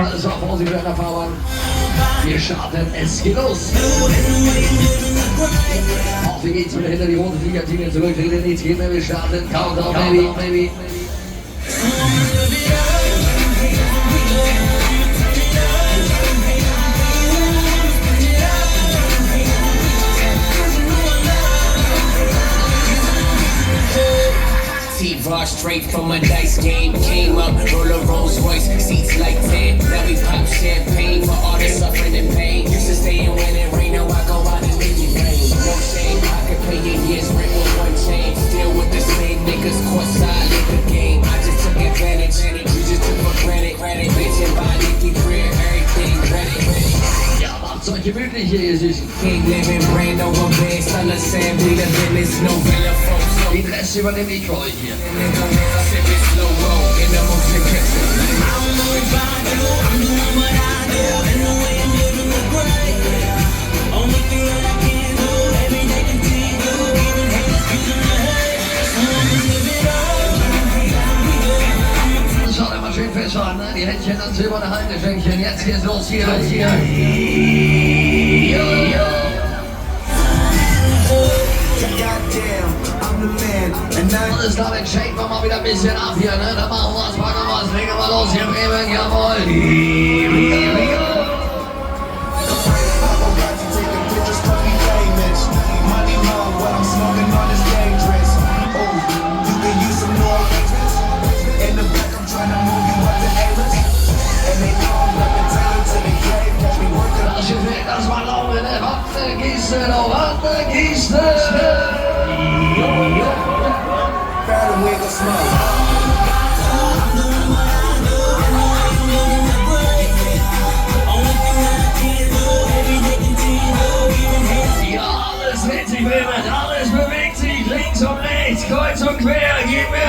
Alles auf Vorsicht in der Fahrbahn. Wir starten, es geht los. Auf wie geht's wieder hinter die rote Fliegerlinie zurück, nichts geht mehr, wir starten. Countdown, baby. T-Rock straight from a dice game. Came up, roll a Rolls Royce, seats like 10. Now we pop champagne for all the suffering and pain. Used to stay in when it rain, now I go out and leave you rain. No shame, I could pay your year's rent with one chain. Still with the same niggas, courtside in the game. I just took advantage, you just took for granted. Bitch and body, career, everything ready. Ja, macht's euch gemütlich hier, ihr Süßen. King living, brand over bed, son of Sam, we the business, no villa folks. Den Rest übernehme ich für euch hier. Schaut einmal schön fest an, ne? Die Händchen an silberne Halteschenkchen. Jetzt geht's los hier. Alles damit shaken wir mal wieder ein bisschen ab hier, ne? Da machen wir was, packen wir was, legen wir los hier, Bremen, jawohl. Das gefällt, das war Laune, ne? Warte, Kiste, noch warte, Kiste. Ja, alles dreht sich, Bremen, alles bewegt sich, links und rechts, kreuz und quer, gib mir.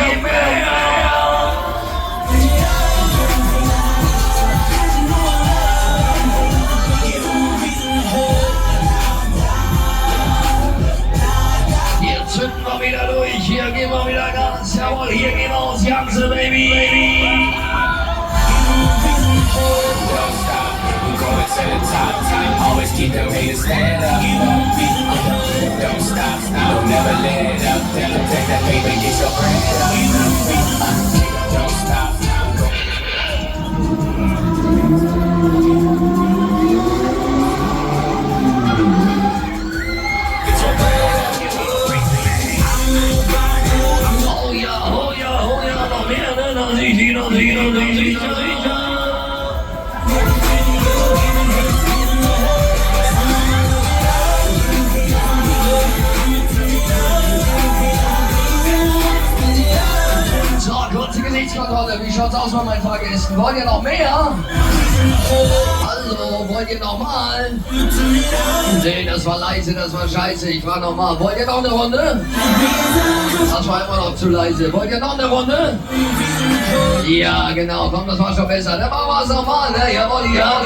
Zünden wir wieder durch, hier gehen wir wieder Gas, jawohl, hier gehen wir aufs Ganze, baby. Don't stop, we're going to the top. Always keep them haters stand up. Don't stop, don't never let up. Tell them take that paper, get your bread up. Don't stop. So, kurze Gesichtskontrolle. Wie schaut's aus bei meinen Fahrgästen? Wollt ihr noch mehr? Also, wollt ihr noch mal? Nee, das war leise, das war scheiße. Ich war noch mal. Wollt ihr noch eine Runde? Das war immer noch zu leise. Wollt ihr noch eine Runde? Ja, genau. Komm, das war schon besser. Dann machen wir es nochmal, ne? Jawohl, ja.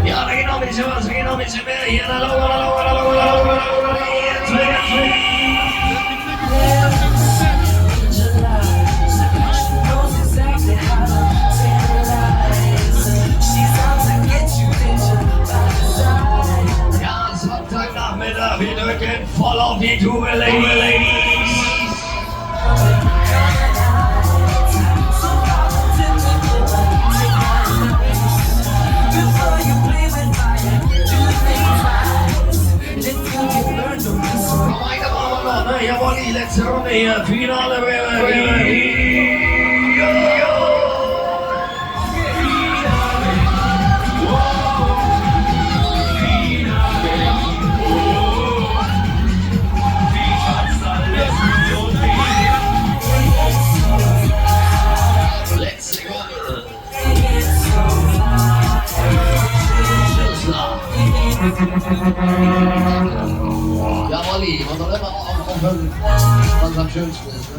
Ja, da geht noch ein bisschen was, da geht noch ein bisschen mehr. Hier, da ja, Sonntagnachmittag, wir drücken voll auf die Tube, Ladies. Jawohl, die letzte Runde hier, Finale Bremer. Letzte Runde. Ja, Olli, man soll immer aufhören, was am schönsten ist. Ne?